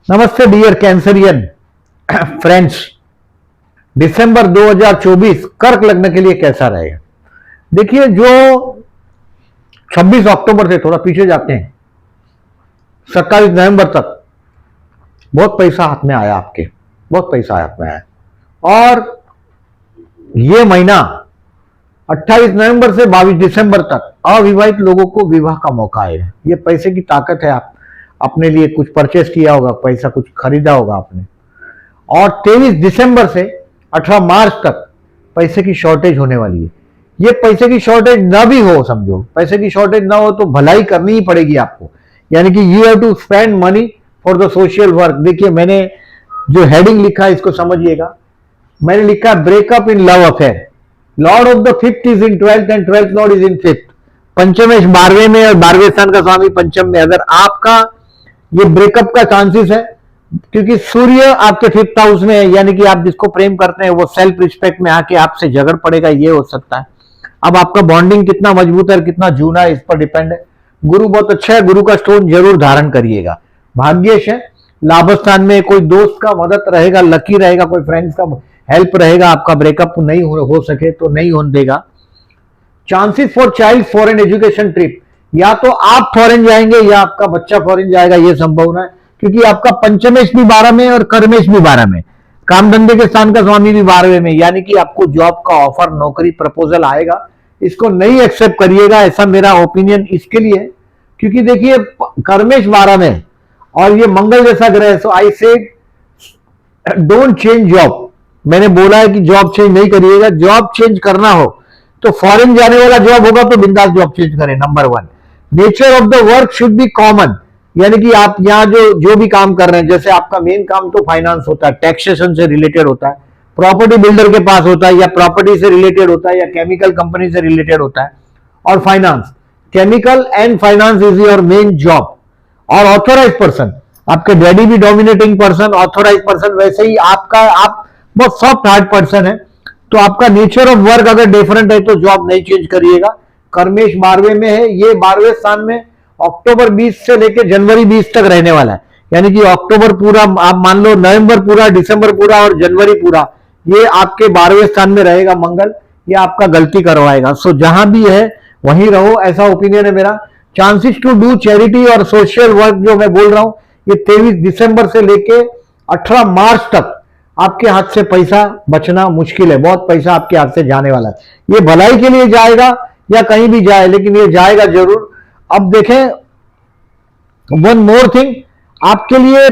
नमस्ते dear कैंसरियन friends. दिसंबर 2024 कर्क लग्न के लिए कैसा रहेगा? देखिए, जो 26 अक्टूबर से थोड़ा पीछे जाते हैं, 27 नवंबर तक बहुत पैसा हाथ में आया, आपके बहुत पैसा हाथ में आया। और ये महीना 28 नवंबर से 22 दिसंबर तक अविवाहित लोगों को विवाह का मौका आएगा। ये पैसे की ताकत है। आप अपने लिए कुछ परचेस किया होगा, पैसा कुछ खरीदा होगा आपने। और 23 दिसंबर से 18 मार्च तक पैसे की शॉर्टेज होने वाली है। ये पैसे की शॉर्टेज ना भी हो, समझो पैसे की शॉर्टेज ना हो तो भलाई करनी ही पड़ेगी आपको, यानी कि you have to spend money for the social work. देखिए, मैंने जो हेडिंग लिखा है इसको समझिएगा। मैंने लिखा breakup in love affair. Lord of the fifth is in 12th and 12th lord is in fifth. पंचमेश 12वें में और 12वें स्थान का स्वामी पंचम में। अगर आपका ये ब्रेकअप का चांसेस है, क्योंकि सूर्य आपके 5th हाउस में है, यानी कि आप जिसको प्रेम करते हैं वो सेल्फ रिस्पेक्ट में आके आपसे झगड़ पड़ेगा, ये हो सकता है। अब आपका बॉन्डिंग कितना मजबूत है और कितना जूना है इस पर डिपेंड है। गुरु बहुत अच्छा है, गुरु का स्टोन जरूर धारण करिएगा। भाग्येश है, लाभ स्थान में कोई दोस्त का मदद रहेगा, लकी रहेगा, कोई फ्रेंड्स का हेल्प रहेगा। आपका ब्रेकअप नहीं हो सके तो नहीं होने देगा। Chances for child foreign education trip, या तो आप फॉरेन जाएंगे या आपका बच्चा फॉरेन जाएगा, ये संभावना है। क्योंकि आपका पंचमेश भी 12 में और कर्मेश भी 12 में, काम धंधे के स्थान का स्वामी भी 12वें में, यानी कि आपको जॉब का ऑफर, नौकरी, प्रपोजल आएगा। इसको नहीं एक्सेप्ट करिएगा, ऐसा मेरा ओपिनियन इसके लिए है। क्योंकि देखिए, कर्मेश 12 में और ये मंगल जैसा ग्रह है। So I said don't change job. मैंने बोला है कि जॉब चेंज नहीं करिएगा। जॉब चेंज करना हो तो फॉरेन जाने वाला जॉब होगा तो बिंदास जॉब चेंज करें। Number 1, nature of the work should be common, यानी कि आप यहाँ जो भी काम कर रहे हैं, जैसे आपका मेन काम तो फाइनेंस होता है, टैक्सेशन से रिलेटेड होता है, प्रॉपर्टी बिल्डर के पास होता है, या प्रॉपर्टी से रिलेटेड होता है, या केमिकल कंपनी से रिलेटेड होता है। और finance, chemical and finance is your main job. और ऑथोराइज पर्सन, आपके डैडी भी डोमिनेटिंग पर्सन, ऑथोराइज पर्सन, वैसे ही आप बहुत सॉफ्ट हार्ट पर्सन है। तो आपका नेचर ऑफ वर्क अगर डिफरेंट है तो जॉब नहीं चेंज करिएगा। कर्मेश 12वें में है, ये 12वें स्थान में अक्टूबर 20 से लेकर जनवरी 20 तक रहने वाला है। यानी कि अक्टूबर पूरा, आप मान लो नवंबर पूरा, दिसंबर पूरा और जनवरी पूरा, ये आपके 12वें स्थान में रहेगा मंगल। ये आपका गलती करवाएगा। सो जहां भी है वहीं रहो, ऐसा ओपिनियन है मेरा। चांसेस टू डू चैरिटी और सोशल वर्क जो मैं बोल रहा हूं, ये 23 दिसंबर से लेके 18 मार्च तक आपके हाथ से पैसा बचना मुश्किल है। बहुत पैसा आपके हाथ से जाने वाला है। ये भलाई के लिए जाएगा या कहीं भी जाए, लेकिन ये जाएगा जरूर। अब देखें, वन मोर थिंग, आपके लिए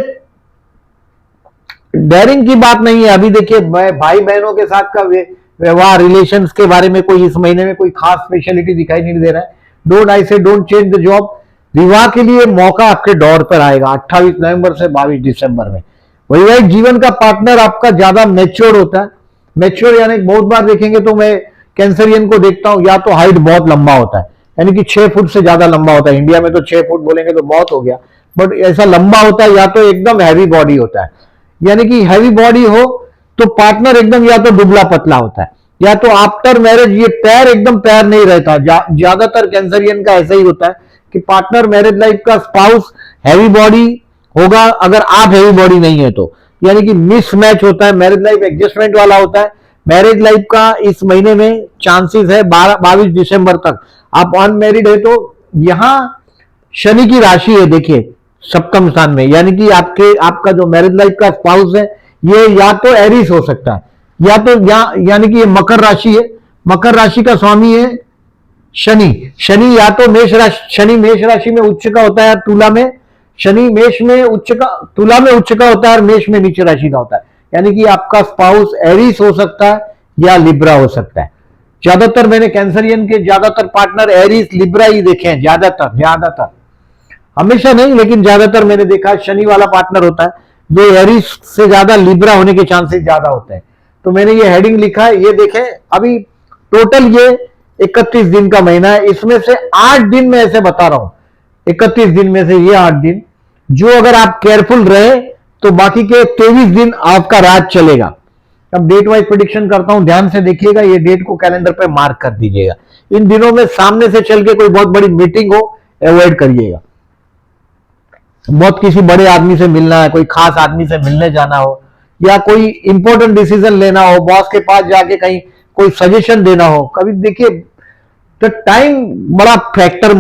डेयरिंग की बात नहीं है। अभी देखिए, भाई बहनों के साथ का व्यवहार, रिलेशंस के बारे में कोई इस महीने में कोई खास स्पेशलिटी दिखाई नहीं दे रहा है। डोंट आई से डोंट चेंज द जॉब। विवाह के लिए मौका आपके दौर पर आएगा 28 नवंबर से 22 दिसंबर में। वैवाहिक जीवन का पार्टनर आपका ज्यादा मैच्योर होता है। मैच्योर यानी बहुत बार देखेंगे तो मैं कैंसरियन को देखता हूं, या तो हाइट बहुत लंबा होता है, यानी कि 6 फुट से ज्यादा लंबा होता है। इंडिया में तो 6 फुट बोलेंगे तो बहुत हो गया, बट ऐसा लंबा होता है। या तो एकदम हैवी बॉडी होता है, यानी कि हैवी बॉडी हो तो पार्टनर एकदम या तो दुबला पतला होता है, या तो आफ्टर मैरिज ये पैर एकदम पैर नहीं रहता। ज्यादातर कैंसरियन का ऐसा ही होता है कि पार्टनर, मैरिज लाइफ का स्पाउस हैवी बॉडी होगा, अगर आप हैवी बॉडी नहीं है तो, यानी कि मिसमैच होता है। मैरिज लाइफ एडजस्टमेंट वाला होता है। मैरिज लाइफ का इस महीने में चांसेस है 22 दिसंबर तक। आप अनमैरिड है तो यहां शनि की राशि है, देखिए 7वें स्थान में, यानी कि आपका जो मैरिज लाइफ का स्पाउस है ये या तो एरिस हो सकता है, या तो यानी कि ये मकर राशि है। मकर राशि का स्वामी है शनि। शनि या तो मेष राशि, शनि मेष राशि में उच्च का होता है, तुला में शनि मेष में उच्च का, तुला में उच्च का होता है और मेष में नीच राशि का होता है। यानी कि आपका स्पाउस एरिस हो सकता है या लिब्रा हो सकता है। ज्यादातर मैंने कैंसरियन के ज्यादातर पार्टनर एरिस लिब्रा ही देखे हैं, ज्यादातर, हमेशा नहीं लेकिन ज्यादातर मैंने देखा शनि वाला पार्टनर होता है, जो एरिस से ज्यादा लिब्रा होने के चांसेस ज्यादा होते हैं। तो मैंने ये हेडिंग लिखा है, ये देखें। अभी टोटल ये 31 दिन का महीना है, इसमें से 8 दिन मैं ऐसे बता रहा हूं। 31 दिन में से ये 8 दिन जो अगर आप केयरफुल रहे तो बाकी के 23 दिन आपका राज चलेगा। अब डेट वाइज प्रेडिक्शन करता हूं, ध्यान से देखिएगा। ये डेट को कैलेंडर पे मार्क कर दीजिएगा। इन दिनों में सामने से चल के कोई बहुत बड़ी मीटिंग हो अवॉइड करिएगा। बहुत किसी बड़े आदमी से मिलना है, कोई खास आदमी से मिलने जाना हो, या कोई इंपॉर्टेंट डिसीजन लेना हो, बॉस के पास जाके कहीं कोई सजेशन देना हो, कभी देखिए तो टाइम बड़ा फैक्टर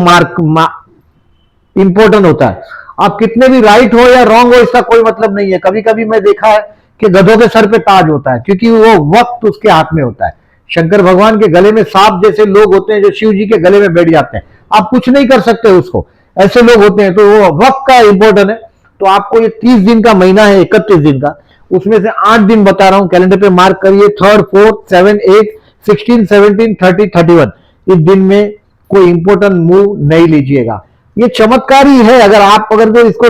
इंपॉर्टेंट होता है। आप कितने भी राइट हो या रॉन्ग हो इसका कोई मतलब नहीं है। कभी कभी मैं देखा है कि गधों के सर पे ताज होता है, क्योंकि वो वक्त उसके हाथ में होता है। शंकर भगवान के गले में सांप जैसे लोग होते हैं जो शिव जी के गले में बैठ जाते हैं, आप कुछ नहीं कर सकते उसको, ऐसे लोग होते हैं। तो वो वक्त का इंपॉर्टेंट है। तो आपको ये 30 दिन का महीना है, 31 दिन का, उसमें से 8 दिन बता रहा हूं, कैलेंडर पे मार्क करिए, 3rd 4th 7 8 16 17 30 31। इस दिन में कोई इंपॉर्टेंट मूव नहीं लीजिएगा। ये चमत्कारी है। अगर तो इसको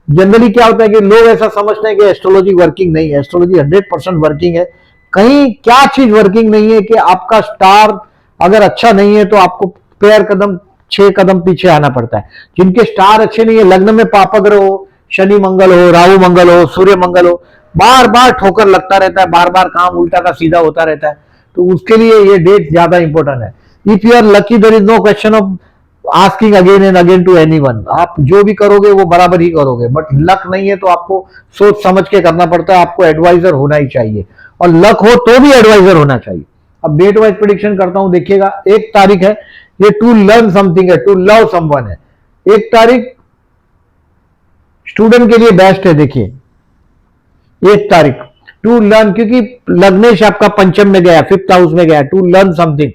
जनरली क्या होता है कि लोग ऐसा समझते हैं कि एस्ट्रोलॉजी वर्किंग नहीं है। एस्ट्रोलॉजी 100% वर्किंग है। कहीं क्या चीज वर्किंग नहीं है कि आपका स्टार अगर अच्छा नहीं है तो आपको पैर कदम 6 कदम पीछे आना पड़ता है। जिनके स्टार अच्छे नहीं है, लग्न में पापग्रह हो, शनि मंगल हो, राहु मंगल हो, सूर्य मंगल हो, बार बार ठोकर लगता रहता है, बार बार काम उल्टा का सीधा होता रहता है, तो उसके लिए ये डेट ज्यादा इंपॉर्टेंट है। If you are lucky there is no question of asking again and again to anyone. आप जो भी करोगे वो बराबर ही करोगे, बट लक नहीं है तो आपको सोच समझ के करना पड़ता है। आपको एडवाइजर होना ही चाहिए, और लक हो तो भी एडवाइजर होना चाहिए। अब डेट वाइज प्रेडिक्शन करता हूं, देखिएगा 1 तारीख है, ये टू लर्न समथिंग है, टू लव समवन है। 1 तारीख स्टूडेंट के लिए बेस्ट है। देखिए 1 तारीख टू लर्न, क्योंकि लग्नेश आपका पंचम में गया, 5th हाउस में गया, टू लर्न समथिंग।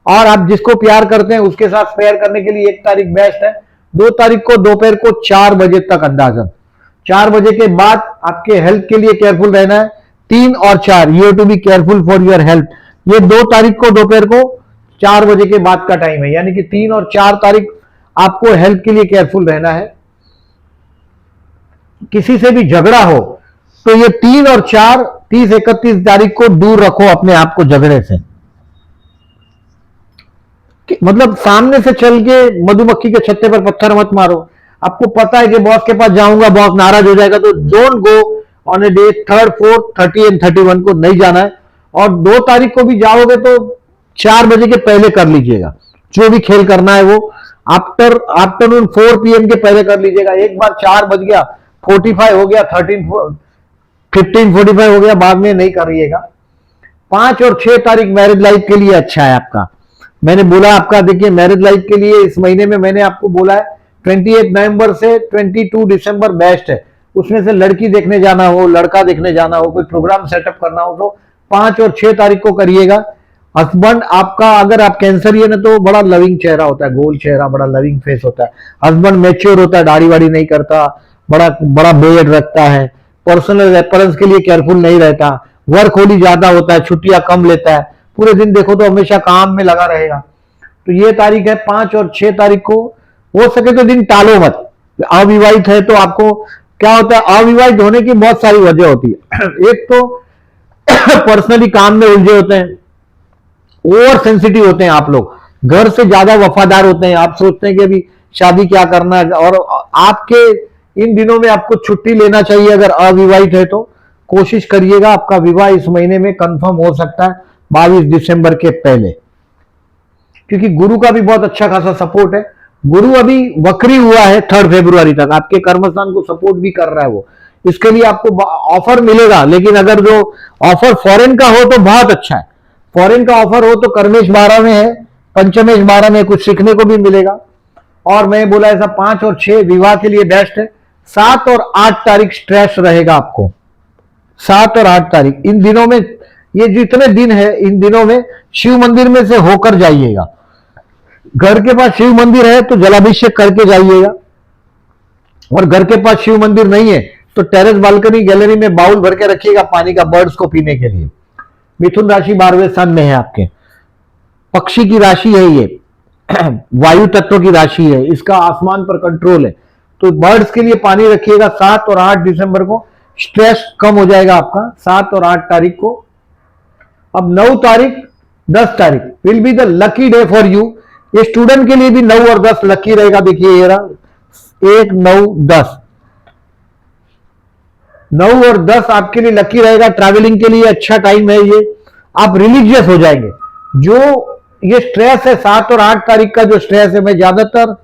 और आप जिसको प्यार करते हैं उसके साथ पेयर करने के लिए 1 तारीख बेस्ट है। 2 तारीख को दोपहर को 4 बजे तक, अंदाजन 4 बजे के बाद आपके हेल्थ के लिए केयरफुल रहना है। 3 और 4 you have to be careful for your health. ये 2 तारीख को दोपहर को 4 बजे के बाद का टाइम है, यानी कि 3 और 4 तारीख आपको हेल्थ के लिए केयरफुल रहना है। किसी से भी झगड़ा हो तो ये 3 और 4 30 31 तारीख को दूर रखो अपने आप को झगड़े से। मतलब सामने से चल के मधुमक्खी के छत्ते पर पत्थर मत मारो। आपको पता है कि बॉस के पास जाऊंगा, बॉस नाराज हो जाएगा, तो don't go on a day 3rd 4th 30 and 31 को नहीं जाना है। और 2 तारीख को भी जाओगे तो 4 बजे के पहले कर लीजिएगा। जो भी खेल करना है वो आफ्टरनून 4 PM के पहले कर लीजिएगा। एक बार 4 बज गया, 45 हो गया, 15:45 हो गया, बाद में नहीं करिएगा। 5 और 6 तारीख मैरिज लाइफ के लिए अच्छा है आपका। मैंने बोला आपका, देखिए मैरिज लाइफ के लिए इस महीने में मैंने आपको बोला है 28 नवंबर से 22 दिसंबर बेस्ट है। उसमें से लड़की देखने जाना हो, लड़का देखने जाना हो, कोई प्रोग्राम सेटअप करना हो तो 5 और 6 तारीख को करिएगा। हस्बैंड आपका, अगर आप कैंसरियन है तो बड़ा लविंग चेहरा होता है, गोल चेहरा, बड़ा लविंग फेस होता है। हस्बैंड मैच्योर होता है, दाढ़ी वाड़ी नहीं करता, बड़ा बड़ा बेयर्ड रखता है, पर्सनल अपीयरेंस के लिए केयरफुल नहीं रहता, वर्क होली ज्यादा होता है, छुट्टियां कम लेता है, पूरे दिन देखो तो हमेशा काम में लगा रहेगा। तो ये तारीख है 5 और 6 तारीख को। हो सके तो दिन टालो मत। अविवाहित है तो आपको क्या होता है, अविवाहित होने की बहुत सारी वजह होती है। एक तो पर्सनली काम में उलझे होते हैं, ओवर सेंसिटिव होते हैं आप लोग, घर से ज्यादा वफादार होते हैं। आप सोचते हैं कि अभी शादी क्या करना है, और आपके इन दिनों में आपको छुट्टी लेना चाहिए। अगर अविवाहित है तो कोशिश करिएगा, आपका विवाह इस महीने में कंफर्म हो सकता है 22 दिसंबर के पहले, क्योंकि गुरु का भी बहुत अच्छा खासा सपोर्ट है। गुरु अभी वक्री हुआ है 3rd फरवरी तक, आपके कर्मस्थान को सपोर्ट भी कर रहा है वो। इसके लिए आपको ऑफर मिलेगा, लेकिन अगर जो ऑफर फॉरेन का हो तो बहुत अच्छा है। फॉरेन का ऑफर हो तो कर्मेश 12 में है, पंचमेश 12 में, कुछ सीखने को भी मिलेगा। और मैं बोला ऐसा 5 और 6 विवाह के लिए बेस्ट है। 7 और 8 तारीख स्ट्रेस रहेगा आपको। 7 और 8 तारीख, इन दिनों में, ये जितने दिन है इन दिनों में शिव मंदिर में से होकर जाइएगा। घर के पास शिव मंदिर है तो जलाभिषेक करके जाइएगा, और घर के पास शिव मंदिर नहीं है तो टेरेस बालकनी गैलरी में बाउल भर के रखिएगा पानी का, बर्ड्स को पीने के लिए। मिथुन राशि 12वें स्थान में है आपके, पक्षी की राशि है ये, वायु तत्व की राशि है, इसका आसमान पर कंट्रोल है, तो बर्ड्स के लिए पानी रखिएगा। 7 और 8 दिसंबर को स्ट्रेस कम हो जाएगा आपका, 7 और 8 तारीख को। अब 9 तारीख 10 तारीख will be the lucky day for you. ये स्टूडेंट के लिए भी 9 और 10 लकी रहेगा। देखिए ये रहा 1 9 10, 9 और 10 आपके लिए लकी रहेगा। ट्रैवलिंग के लिए अच्छा टाइम है ये, आप रिलीजियस हो जाएंगे। जो ये स्ट्रेस है 7 और 8 तारीख का, जो स्ट्रेस है, मैं ज्यादातर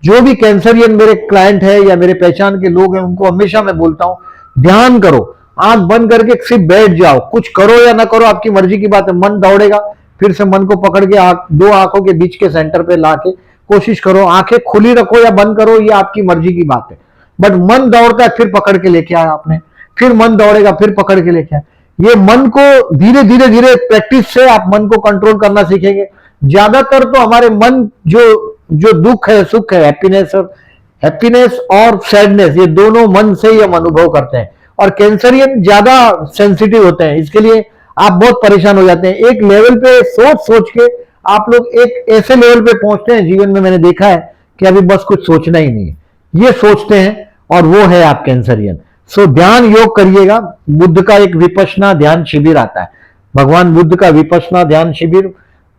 जो भी कैंसरियन मेरे क्लाइंट है या मेरे पहचान के लोग हैं, उनको हमेशा मैं बोलता हूं ध्यान करो, आंख बंद करके सिर्फ बैठ जाओ, कुछ करो या ना करो आपकी मर्जी की बात है। मन दौड़ेगा, फिर से मन को पकड़ के दो आंखों के बीच के सेंटर पे लाके कोशिश करो, आंखें खुली रखो या बंद करो, ये आपकी मर्जी की बात है। बट मन दौड़ता है, फिर पकड़ के लेके आया आपने, फिर मन दौड़ेगा, फिर पकड़ के लेके आया। ये मन को धीरे धीरे धीरे प्रैक्टिस से आप मन को कंट्रोल करना सीखेंगे। ज्यादातर तो हमारे मन जो जो दुख है, सुख है, हैप्पीनेस और सैडनेस, ये दोनों मन से ही हम अनुभव करते हैं। और कैंसरियन ज्यादा सेंसिटिव होते हैं, इसके लिए आप बहुत परेशान हो जाते हैं। एक लेवल पे सोच सोच के आप लोग एक ऐसे लेवल पे पहुंचते हैं जीवन में, मैंने देखा है कि अभी बस कुछ सोचना ही नहीं है, ये सोचते हैं, और वो है आप कैंसरियन। सो ध्यान योग करिएगा। बुद्ध का एक विपश्यना ध्यान शिविर आता है, भगवान बुद्ध का विपश्यना ध्यान शिविर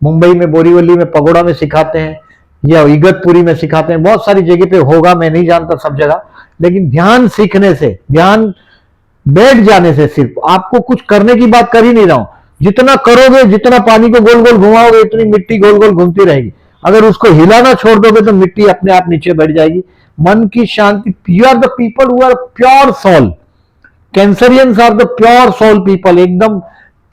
मुंबई में बोरीवली में पगोड़ा में सिखाते हैं, या इगतपुरी में सिखाते हैं, बहुत सारी जगह पे होगा, मैं नहीं जानता सब जगह। लेकिन ध्यान सीखने से, ध्यान बैठ जाने से, सिर्फ आपको कुछ करने की बात कर ही नहीं रहा हूं, जितना करोगे, जितना पानी को गोल गोल घुमाओगे, इतनी मिट्टी गोल गोल घूमती रहेगी। अगर उसको हिलाना छोड़ दोगे तो मिट्टी अपने आप नीचे बैठ जाएगी। मन की शांति, you are the people who are pure soul, Cancerians are the pure soul people, एकदम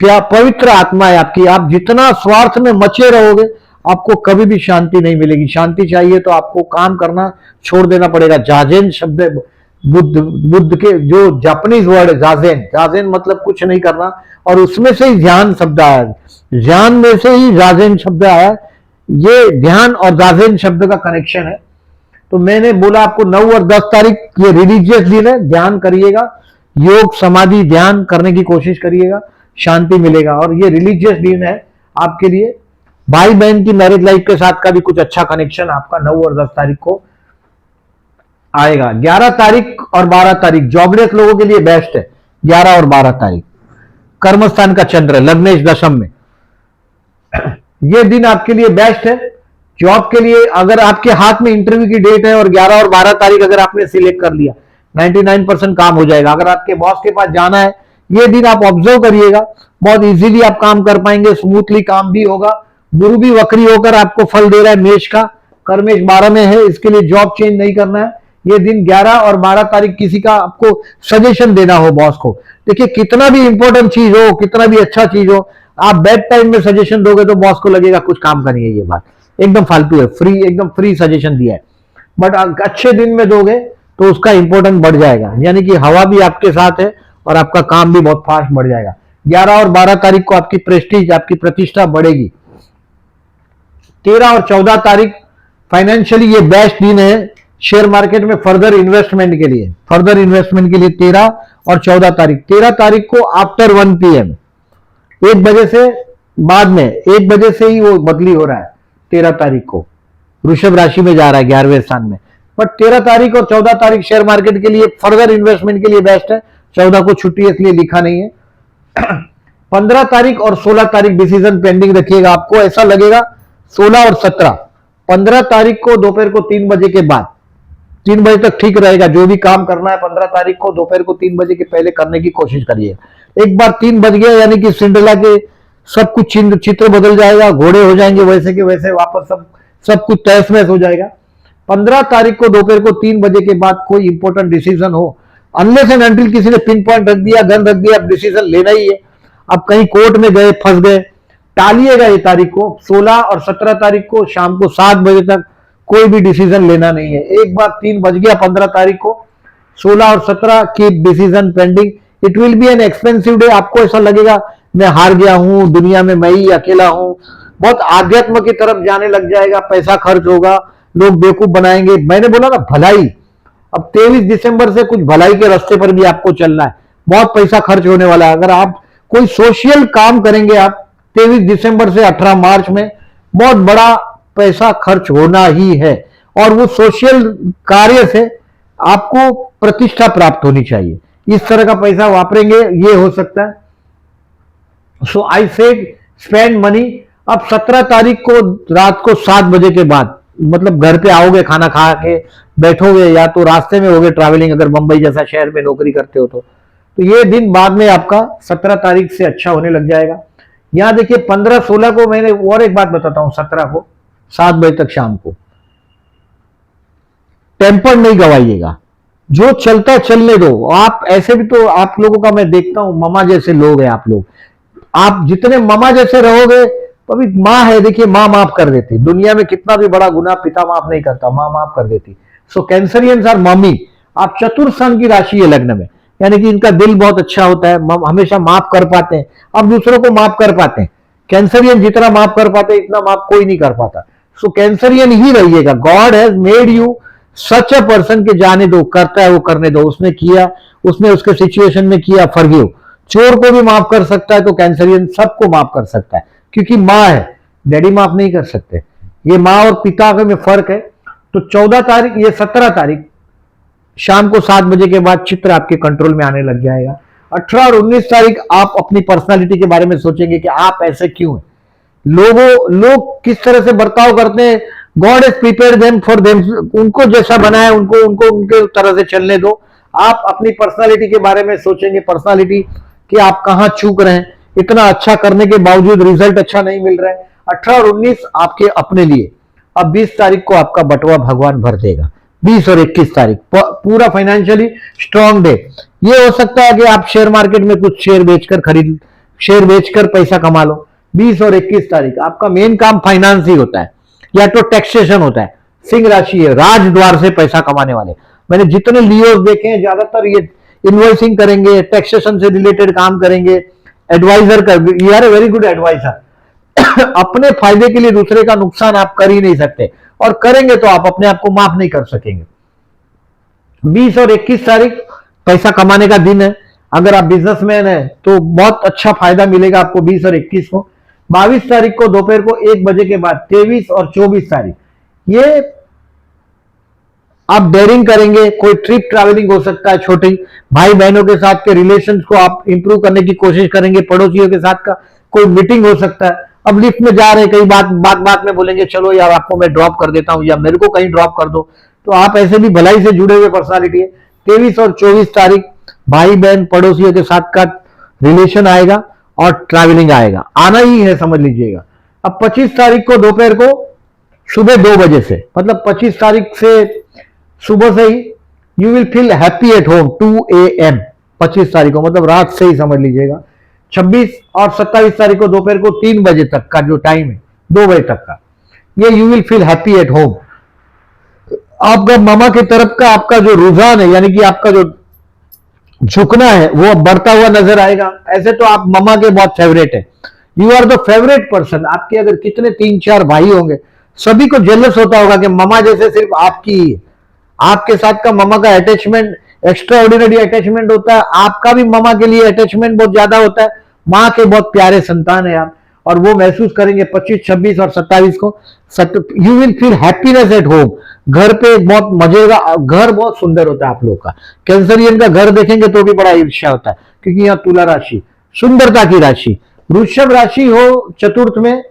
पवित्र आत्मा है आपकी। आप जितना स्वार्थ में मचे रहोगे, आपको कभी भी शांति नहीं मिलेगी। शांति चाहिए तो आपको काम करना छोड़ देना पड़ेगा। जाजेन शब्द है बुद्ध के, जो जापानीज वर्ड है जाजेन, जाजेन मतलब कुछ नहीं करना, और उसमें से ही ध्यान शब्द आया, ध्यान में से ही जाजेन शब्द आया। ये ध्यान और जाजेन शब्द का कनेक्शन है। तो मैंने बोला आपको 9 और 10 तारीख ये रिलीजियस दिन है, ध्यान करिएगा, योग समाधि ध्यान करने की कोशिश करिएगा, शांति मिलेगा। और ये रिलीजियस दिन है आपके लिए। भाई बहन की मैरिज लाइफ के साथ का भी कुछ अच्छा कनेक्शन आपका 9 और 10 तारीख को आएगा। 11 तारीख और 12 तारीख जॉबलेस लोगों के लिए बेस्ट है। 11 और 12 तारीख कर्मस्थान का चंद्र लग्नेश दशम में, ये दिन आपके लिए बेस्ट है जॉब के लिए। अगर आपके हाथ में इंटरव्यू की डेट है और 11 और 12 तारीख अगर आपने सिलेक्ट कर लिया, 99% काम हो जाएगा। अगर आपके बॉस के पास जाना है, ये दिन आप ऑब्जर्व करिएगा, बहुत इजीली आप काम कर पाएंगे, स्मूथली काम भी होगा। गुरु भी वक्री होकर आपको फल दे रहा है मेष का, कर्मेश 12 में है, इसके लिए जॉब चेंज नहीं करना है। ये दिन 11 और 12 तारीख किसी का आपको सजेशन देना हो बॉस को, देखिए कितना भी इंपॉर्टेंट चीज हो, कितना भी अच्छा चीज हो, आप बैड टाइम में सजेशन दोगे तो बॉस को लगेगा कुछ काम का नहीं है, ये बात एकदम फालतू है, फ्री, एकदम फ्री सजेशन दिया है। बट अच्छे दिन में दोगे तो उसका इंपॉर्टेंस बढ़ जाएगा, यानी कि हवा भी आपके साथ है और आपका काम भी बहुत फास्ट बढ़ जाएगा। 11 और 12 तारीख को आपकी प्रेस्टीज, आपकी प्रतिष्ठा बढ़ेगी। 13 और 14 तारीख फाइनेंशियली ये बेस्ट दिन है शेयर मार्केट में फर्दर इन्वेस्टमेंट के लिए, 13 और 14 तारीख। 13 तारीख को आफ्टर 1 PM, 1 बजे से बाद में, 1 बजे से ही वो बदली हो रहा है। 13 तारीख को वृषभ राशि में जा रहा है 11वें स्थान में। बट 13 तारीख और 14 तारीख शेयर मार्केट के लिए फर्दर इन्वेस्टमेंट के लिए बेस्ट है। 14 को छुट्टी है इसलिए लिखा नहीं है। 15 तारीख और 16 तारीख डिसीजन पेंडिंग रखिएगा, आपको ऐसा लगेगा 16 और 17। 15 तारीख को दोपहर को 3 बजे के बाद, 3 बजे तक ठीक रहेगा। जो भी काम करना है 15 तारीख को दोपहर को 3 बजे के पहले करने की कोशिश करिए। एक बार 3 बज गया यानी कि सिंड्रेला के सब कुछ चित्र बदल जाएगा, घोड़े हो जाएंगे वैसे के वैसे, वापस सब कुछ तहस महस हो जाएगा। 15 तारीख को दोपहर को 3 बजे के बाद कोई इंपॉर्टेंट डिसीजन हो, अनलेस एंड अनटिल किसी ने पिन पॉइंट रख दिया, गन रख दिया, अब डिसीजन लेना ही है। अब कहीं कोर्ट में गए, फंस गए, टालिएगा ये तारीख को। 16 और 17 तारीख को शाम को 7 बजे तक कोई भी डिसीजन लेना नहीं है। एक बार 3 बज गया 15 तारीख को, 16 और 17 की decision pending. It will be an expensive day. आपको ऐसा लगेगा मैं हार गया हूं, दुनिया में मैं ही अकेला हूं, बहुत आध्यात्म की तरफ जाने लग जाएगा, पैसा खर्च होगा, लोग बेवकूफ बनाएंगे। मैंने बोला ना भलाई, अब 23 दिसंबर से कुछ भलाई के रास्ते पर भी आपको चलना है, बहुत पैसा खर्च होने वाला है। अगर आप कोई सोशल काम करेंगे, आप 23 दिसंबर से 18 मार्च में बहुत बड़ा पैसा खर्च होना ही है, और वो सोशल कार्य से आपको प्रतिष्ठा प्राप्त होनी चाहिए। इस तरह का पैसा वापरेंगे, ये हो सकता है। So I said spend money. अब 17 तारीख को रात को 7 बजे के बाद, मतलब घर पे आओगे, खाना खा के बैठोगे, या तो रास्ते में होगे ट्रैवलिंग, अगर मुंबई जैसा शहर में नौकरी करते हो तो ये दिन बाद में आपका 17 तारीख से अच्छा होने लग जाएगा। यहां देखिए 15-16 को, मैंने और एक बात बताता हूं, 17 को 7 बजे तक शाम को टेम्पर नहीं गवाइएगा, जो चलता है चलने दो। आप ऐसे भी तो आप लोगों का मैं देखता हूं, मामा जैसे लोग हैं आप लोग, आप जितने मामा जैसे रहोगे, अभी माँ है, देखिए माँ माफ कर देती, दुनिया में कितना भी बड़ा गुनाह पिता माफ नहीं करता, माँ माफ कर देती। सो कैंसरियंस आर मम्मी। आप चतुर्थ स्थान की राशि है लग्न में, यानी कि इनका दिल बहुत अच्छा होता है, हमेशा माफ कर पाते हैं, अब दूसरों को माफ कर पाते हैं। कैंसरियन जितना माफ कर पाते हैं इतना माफ कोई नहीं कर पाता। सो कैंसरियन ही रहिएगा। God has made you such a person के जाने दो, करता है वो करने दो, उसने किया, उसने उसके सिचुएशन में किया, फॉरगिव। चोर को भी माफ कर सकता है तो कैंसरियन सबको माफ कर सकता है, क्योंकि माँ है, डैडी माफ नहीं कर सकते। ये माँ और पिता में फर्क है। तो 14 तारीख, ये 17 तारीख शाम को 7 बजे के बाद चित्र आपके कंट्रोल में आने लग जाएगा। 18 और 19 तारीख आप अपनी पर्सनालिटी के बारे में सोचेंगे कि आप ऐसे क्यों हैं, लोग किस तरह से बर्ताव करते हैं। God is prepare them for them, उनको जैसा बनाया उनको उनको उनके तरह से चलने दो। आप अपनी पर्सनालिटी के बारे में सोचेंगे, पर्सनालिटी कि आप कहां चूक रहे हैं, इतना अच्छा करने के बावजूद रिजल्ट अच्छा नहीं मिल रहा है। 18 और 19 आपके अपने लिए। अब 20 तारीख को आपका बटवा भगवान भर देगा। 20 और 21 तारीख पूरा फाइनेंशियली स्ट्रांग डे। ये हो सकता है कि आप शेयर मार्केट में कुछ शेयर बेचकर पैसा कमा लो। 20 और 21 तारीख आपका मेन काम फाइनेंस ही होता है, या तो टैक्सेशन होता है। सिंह राशि है, राजद्वार से पैसा कमाने वाले। मैंने जितने लियोस देखे हैं ज्यादातर ये इन्वॉइसिंग करेंगे, टैक्सेशन से रिलेटेड काम करेंगे, एडवाइजर का, you are a very good adviser. अपने फायदे के लिए दूसरे का नुकसान आप कर ही नहीं सकते, और करेंगे तो आप अपने आप को माफ नहीं कर सकेंगे। 20 और 21 तारीख पैसा कमाने का दिन है। अगर आप बिजनेसमैन है तो बहुत अच्छा फायदा मिलेगा आपको 20 और 21 को। 22 तारीख को दोपहर को 1 बजे के बाद 23 और 24 तारीख ये आप डेयरिंग करेंगे, कोई ट्रिप ट्रैवलिंग हो सकता है, छोटी भाई बहनों के साथ के रिलेशंस को आप इंप्रूव करने की कोशिश करेंगे, पड़ोसियों के साथ का कोई मीटिंग हो सकता है। अब लिफ्ट में जा रहे हैं, कई बात में बोलेंगे चलो यार आपको मैं ड्रॉप कर देता हूं, या मेरे को कहीं ड्रॉप कर दो, तो आप ऐसे भी भलाई से जुड़े हुए पर्सनालिटी है। 23 और 24 तारीख भाई बहन पड़ोसियों के साथ का रिलेशन आएगा और ट्रैवलिंग आएगा, आना ही है समझ लीजिएगा। अब 25 तारीख को दोपहर को सुबह 2 बजे से, मतलब 25 तारीख से सुबह से ही you will feel happy at home 2 AM 25 तारीख को, मतलब रात से ही समझ लीजिएगा। 26 और 27 तारीख को दोपहर को 3 बजे तक का जो टाइम है, 2 बजे तक का, ये you will feel happy at home. आपका मामा की तरफ का आपका जो रुझान है, यानी कि आपका जो झुकना है, वो बढ़ता हुआ नजर आएगा। ऐसे तो आप मामा के बहुत फेवरेट है, you are the favourite person. आपके अगर कितने 3-4 भाई होंगे, सभी को जेलस होता होगा कि मामा जैसे सिर्फ आपके साथ का मामा का अटैचमेंट एक्स्ट्रा ऑर्डिनरी अटैचमेंट होता है। आपका भी मामा के लिए अटैचमेंट बहुत ज्यादा होता है। माँ के बहुत प्यारे संतान है आप, और वो महसूस करेंगे 25, 26 और 27 को। You will feel happiness at home. घर पे बहुत मजे का, घर बहुत सुंदर होता है आप लोग का। कैंसरियन का घर देखेंगे तो भी बड़ा ईर्ष्या होता है, क्योंकि यहाँ तुला राशि सुंदरता की राशि, वृषभ राशि हो चतुर्थ में,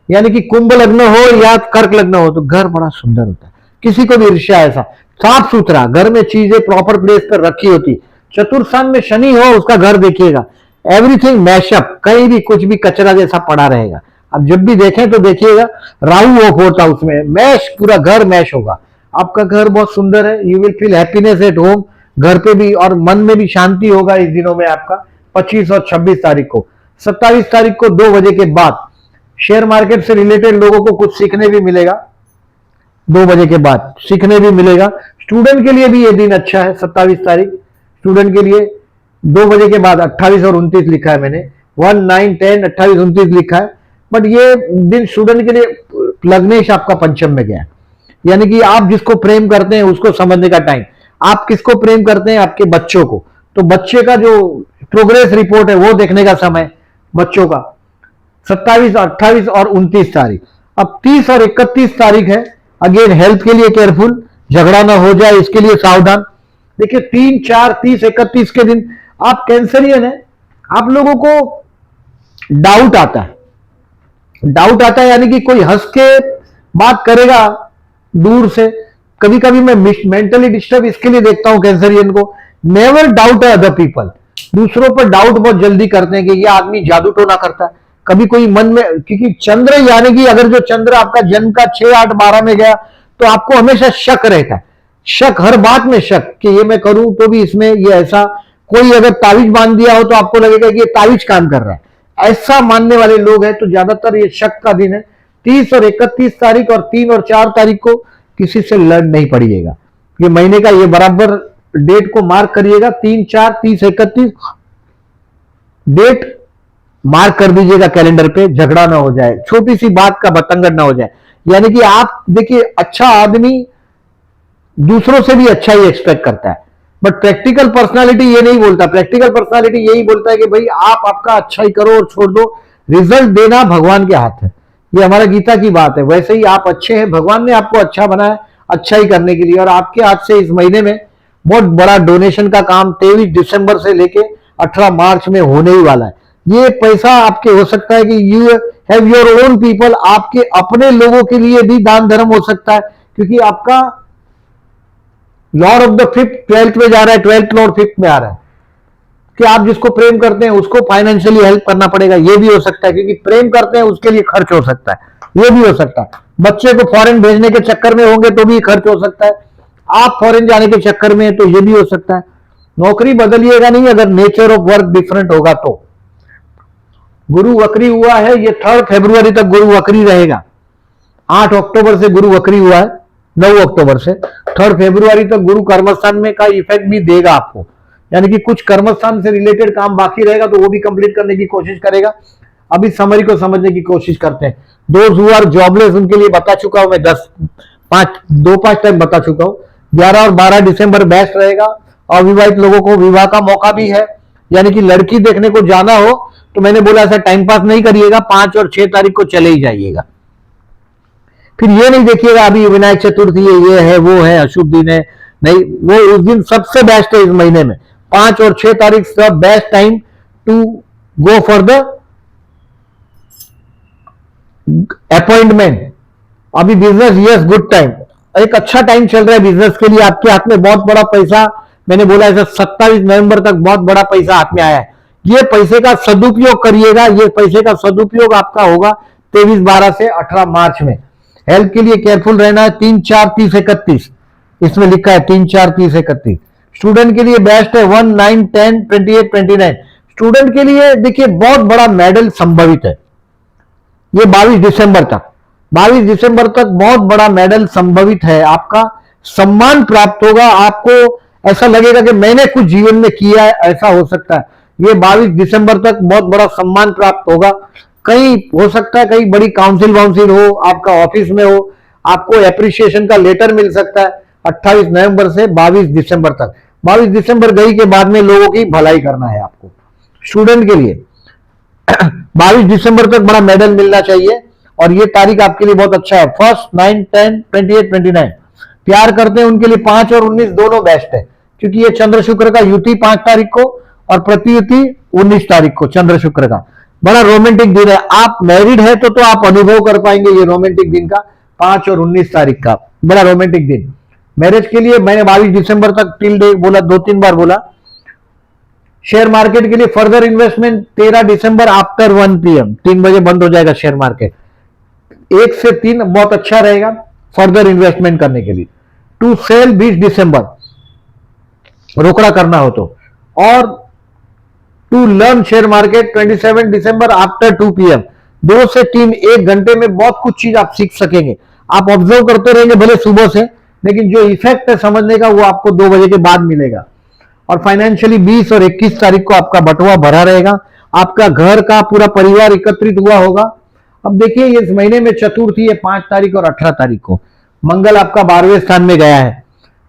यानी कि कुंभ लग्न हो या कर्क लग्न हो, तो घर बड़ा सुंदर होता है। किसी को भी ईर्ष्या, ऐसा साफ सुथरा घर में चीजें प्रॉपर प्लेस पर रखी होती। चतुर्थ स्थान में शनि हो, उसका घर देखिएगा, एवरीथिंग मैशअप, कहीं भी कुछ भी कचरा जैसा पड़ा रहेगा। अब जब भी देखें तो देखिएगा राहु हो 4th हाउस में, मैश, पूरा घर मैश होगा। आपका घर बहुत सुंदर है, you will feel happiness at home. घर पे भी और मन में भी शांति होगा इस दिनों में आपका। 25 और 26 तारीख को। 27 तारीख को 2 बजे के बाद शेयर मार्केट से रिलेटेड लोगों को कुछ सीखने भी मिलेगा। 2 बजे के बाद सीखने भी मिलेगा। स्टूडेंट के लिए भी ये दिन अच्छा है। 27 तारीख स्टूडेंट के लिए 2 बजे के बाद 28 और 29 लिखा है मैंने, 1, 9, 10, 28, 29 लिखा है। बट ये दिन स्टूडेंट के लिए लग्नेश आपका पंचम में गया, यानी कि आप जिसको प्रेम करते हैं उसको समझने का टाइम। आप किसको प्रेम करते हैं? आपके बच्चों को। तो बच्चे का जो प्रोग्रेस रिपोर्ट है वो देखने का समय बच्चों का। 27, 28 और 29 तारीख। अब 30 और 31 तारीख है। अगेन हेल्थ के लिए केयरफुल, झगड़ा ना हो जाए इसके लिए सावधान। देखिए 3, 4, 30, 31 के दिन आप कैंसरियन है, आप लोगों को डाउट आता है। डाउट आता है यानी कि कोई हंस के बात करेगा दूर से। कभी कभी मैं मेंटली डिस्टर्ब इसके लिए देखता हूं कैंसरियन को, नेवर डाउट अदर पीपल। दूसरों पर डाउट बहुत जल्दी करते हैं कि ये आदमी जादू टोना करता है। कभी कोई मन में, क्योंकि चंद्र यानी कि अगर जो चंद्र आपका जन्म का 6, 8, 12 में गया तो आपको हमेशा शक रहता है। शक, हर बात में शक कि ये मैं करूं तो भी इसमें ये ऐसा, कोई अगर तावीज बांध दिया हो तो आपको लगेगा कि ये तावीज काम कर रहा है, ऐसा मानने वाले लोग हैं। तो ज्यादातर ये शक का दिन है। 30 और 31 तारीख और 3 और 4 तारीख को किसी से लड़ नहीं पड़िएगा। ये महीने का ये बराबर डेट को मार्क करिएगा, 3, 4, 30, 31 डेट मार्क कर दीजिएगा कैलेंडर पे, झगड़ा ना हो जाए, छोटी सी बात का बतंगड़ ना हो जाए। यानी कि आप देखिए, अच्छा आदमी दूसरों से भी अच्छा ही एक्सपेक्ट करता है, बट प्रैक्टिकल पर्सनालिटी ये नहीं बोलता। प्रैक्टिकल पर्सनालिटी यही बोलता है कि भाई आप आपका अच्छा ही करो और छोड़ दो, रिजल्ट देना भगवान के हाथ है। ये हमारा गीता की बात है। वैसे ही आप अच्छे हैं, भगवान ने आपको अच्छा बनाया अच्छा ही करने के लिए, और आपके हाथ से इस महीने में बहुत बड़ा डोनेशन का काम 23 दिसंबर से लेके 18 मार्च में होने ही वाला है। ये पैसा आपके हो सकता है कि you have your own people, आपके अपने लोगों के लिए भी दान धर्म हो सकता है, क्योंकि आपका Lord of the fifth 12th में जा रहा है, 12th लॉर्ड 5th में आ रहा है, कि आप जिसको प्रेम करते हैं उसको फाइनेंशियली हेल्प करना पड़ेगा। ये भी हो सकता है, क्योंकि प्रेम करते हैं उसके लिए खर्च हो सकता है, ये भी हो सकता है। बच्चे को फॉरेन भेजने के चक्कर में होंगे तो भी खर्च हो सकता है, आप फॉरेन जाने के चक्कर में तो ये भी हो सकता है। नौकरी बदलिएगा नहीं अगर नेचर ऑफ वर्क डिफरेंट होगा तो। गुरु वक्री हुआ है, ये 3 फरवरी तक गुरु वक्री रहेगा। 8 अक्टूबर से गुरु वक्री हुआ है, 9 अक्टूबर से 3 फरवरी तक गुरु कर्मस्थान में का इफेक्ट भी देगा आपको। यानी कि कुछ कर्मस्थान से रिलेटेड काम बाकी रहेगा तो वो भी कंप्लीट करने की कोशिश करेगा। अभी समरी को समझने की कोशिश करते हैं। दोज हु आर जॉबलेस उनके लिए बता चुका हूं मैं, 2-5 टाइम बता चुका हूं। 11 और 12 दिसंबर बेस्ट रहेगा। अविवाहित लोगों को विवाह का मौका भी है, यानी कि लड़की देखने को जाना हो तो मैंने बोला ऐसा टाइम पास नहीं करिएगा, 5 और 6 तारीख को चले ही जाइएगा। फिर ये नहीं देखिएगा अभी विनायक चतुर्थी है, ये है वो है, अशुभ दिन है, नहीं, वो उस दिन सबसे बेस्ट है इस महीने में। 5 और 6 तारीख सब best time to go for the appointment. अभी बिजनेस, यस, गुड टाइम, एक अच्छा टाइम चल रहा है बिजनेस के लिए। आपके हाथ में बहुत बड़ा पैसा, मैंने बोला ऐसा 27 नवंबर तक बहुत बड़ा पैसा हाथ में आया है। ये पैसे का सदुपयोग करिएगा, ये पैसे का सदुपयोग आपका होगा 23-12 से 18 मार्च में। हेल्थ के लिए केयरफुल रहना है। 3, 4, 30, 31 इसमें लिखा है, 3, 4, 30, 31। स्टूडेंट के लिए बेस्ट है 1, 9, 10, 28, 29। स्टूडेंट के लिए देखिए बहुत बड़ा मेडल संभवित है ये 22 दिसंबर तक। 22 दिसंबर तक बहुत बड़ा मेडल संभवित है, आपका सम्मान प्राप्त होगा। आपको ऐसा लगेगा कि मैंने कुछ जीवन में किया है, ऐसा हो सकता है। ये 22 दिसंबर तक बहुत बड़ा सम्मान प्राप्त होगा। कहीं हो सकता है कहीं बड़ी काउंसिल वाउंसिल हो, आपका ऑफिस में हो, आपको एप्रिसिएशन का लेटर मिल सकता है 28 नवंबर से 22 दिसंबर तक। 22 दिसंबर गई के बाद में लोगों की भलाई करना है आपको। स्टूडेंट के लिए 22 दिसंबर तक बड़ा मेडल मिलना चाहिए, और ये तारीख आपके लिए बहुत अच्छा है। 1, 9, 10, 28, 29। प्यार करते हैं उनके लिए 5 और 19 दोनों बेस्ट है, क्योंकि ये चंद्र शुक्र का युति 5 तारीख को और प्रतियुति 19 तारीख को चंद्र शुक्र का। बड़ा रोमांटिक दिन है। आप मैरिड है तो आप अनुभव कर पाएंगे ये रोमांटिक दिन का, 5 और 19 तारीख का बड़ा रोमांटिक दिन। मैरिज के लिए मैंने 22 दिसंबर तक टिल डे बोला, 2-3 बार बोला। शेयर मार्केट के लिए फर्दर इन्वेस्टमेंट 13 दिसंबर आफ्टर 1 PM, 3 बजे बंद हो जाएगा शेयर मार्केट। 1 से 3 बहुत अच्छा रहेगा फर्दर इन्वेस्टमेंट करने के लिए। टू सेल 20 दिसंबर रोकड़ा करना हो तो, और to learn share market 27 December after 2 PM। 2 से 3 1 घंटे में बहुत कुछ चीज आप सीख सकेंगे। आप ऑब्जर्व करते रहेंगे भले सुबह से, लेकिन जो इफेक्ट है समझने का वो आपको 2 बजे के बाद मिलेगा। और फाइनेंशियली 20 और 21 तारीख को आपका बटुआ भरा रहेगा। आपका घर का पूरा परिवार एकत्रित हुआ होगा। अब देखिए इस महीने में चतुर्थी है 5 तारीख और 18 तारीख को। मंगल आपका 12वें स्थान में गया है।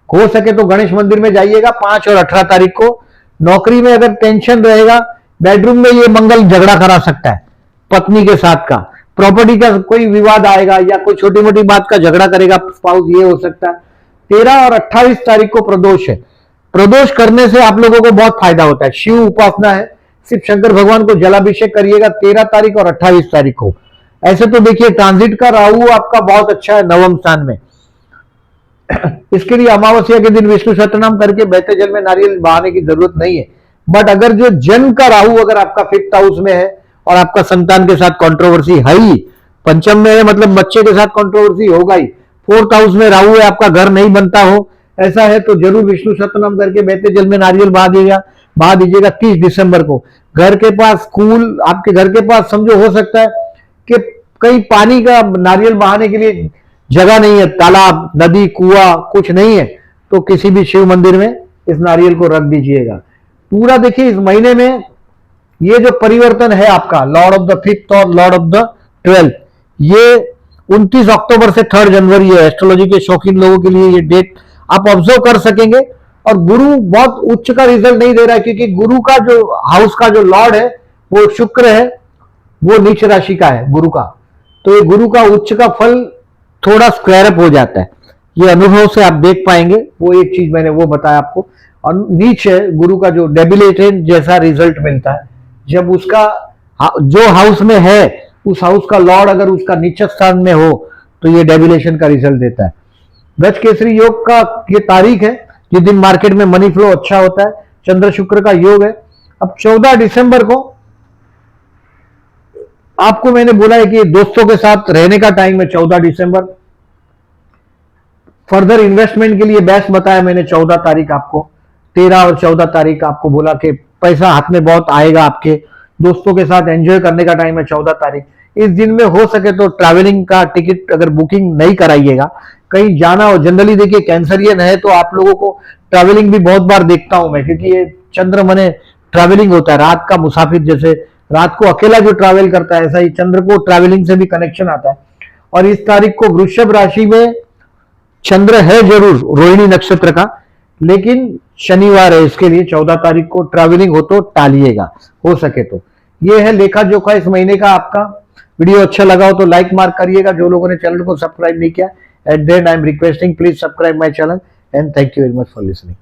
हो सके तो गणेश मंदिर में जाइएगा 5 और 18 तारीख को। नौकरी में अगर टेंशन रहेगा, बेडरूम में ये मंगल झगड़ा करा सकता है पत्नी के साथ का, प्रॉपर्टी का कोई विवाद आएगा या कोई छोटी मोटी बात का झगड़ा करेगा स्पाउस, ये हो सकता है। 13 और 28 तारीख को प्रदोष है। प्रदोष करने से आप लोगों को बहुत फायदा होता है। शिव उपासना है, सिर्फ शंकर भगवान को जलाभिषेक करिएगा 13 तारीख और 28 तारीख को। ऐसे तो देखिए ट्रांजिट का राहु आपका बहुत अच्छा है 9वें स्थान में। इसके लिए अमावस्या के दिन विष्णु सहस्त्रनाम करके बहते जल में नारियल बहाने की जरूरत नहीं है। बट अगर जो जन्म का राहु अगर आपका 5th हाउस में है और आपका संतान के साथ कंट्रोवर्सी है ही, पंचम में है मतलब बच्चे के साथ कंट्रोवर्सी होगा ही। 4th हाउस में राहु है, आपका घर नहीं बनता हो, ऐसा है तो जरूर विष्णु सहस्त्रनाम करके बहते जल में नारियल बहा दीजिएगा 30 दिसंबर को। घर के पास स्कूल, आपके घर के पास समझो हो सकता है कि कहीं पानी का नारियल बहाने के लिए जगह नहीं है, तालाब, नदी, कुआं कुछ नहीं है, तो किसी भी शिव मंदिर में इस नारियल को रख दीजिएगा। पूरा देखिए इस महीने में ये जो परिवर्तन है आपका लॉर्ड ऑफ द 5th और लॉर्ड ऑफ द 12th, ये 29 अक्टूबर से 3 जनवरी है। एस्ट्रोलॉजी के शौकीन लोगों के लिए ये डेट आप ऑब्जर्व कर सकेंगे। और गुरु बहुत उच्च का रिजल्ट नहीं दे रहा है, क्योंकि गुरु का जो हाउस का जो लॉर्ड है वो शुक्र है, वो नीच राशि का है गुरु का, तो ये गुरु का उच्च का फल थोड़ा स्क्वायर अप हो जाता है। ये अनुभव से आप देख पाएंगे, वो एक चीज मैंने वो बताया आपको। और नीच है गुरु का जो डेबिलेटेड जैसा रिजल्ट मिलता है, जब उसका जो हाउस में है उस हाउस का लॉर्ड अगर उसका नीच स्थान में हो तो ये डेबिलेशन का रिजल्ट देता है। गज केसरी योग का ये तारीख है जिस दिन मार्केट में मनी फ्लो अच्छा होता है, चंद्र शुक्र का योग है। अब 14 दिसंबर को आपको मैंने बोला है कि दोस्तों के साथ रहने का टाइम है 14 दिसंबर। फर्दर इन्वेस्टमेंट के लिए बेस्ट बताया मैंने 14 तारीख आपको, 13 और 14 तारीख आपको बोला कि पैसा हाथ में बहुत आएगा आपके, दोस्तों के साथ एंजॉय करने का टाइम है 14 तारीख। इस दिन में हो सके तो ट्रैवलिंग का टिकट अगर बुकिंग नहीं कराइएगा, कहीं जाना हो। जनरली देखिए कैंसरियन है तो आप लोगों को ट्रैवलिंग भी बहुत बार देखता हूं मैं, क्योंकि ये चंद्र मने ट्रैवलिंग होता है, रात का मुसाफिर, जैसे रात को अकेला जो ट्रैवल करता है ऐसा ही चंद्र को ट्रैवलिंग से भी कनेक्शन आता है। और इस तारीख को वृषभ राशि में चंद्र है जरूर रोहिणी नक्षत्र का, लेकिन शनिवार है, इसके लिए 14 तारीख को ट्रैवलिंग हो तो टालिएगा हो सके तो। ये है लेखा जोखा इस महीने का आपका। वीडियो अच्छा लगा हो तो लाइक मार्क करिएगा। जो लोगों ने चैनल को सब्सक्राइब नहीं किया, at the and I am requesting please subscribe my channel and thank you very much for listening.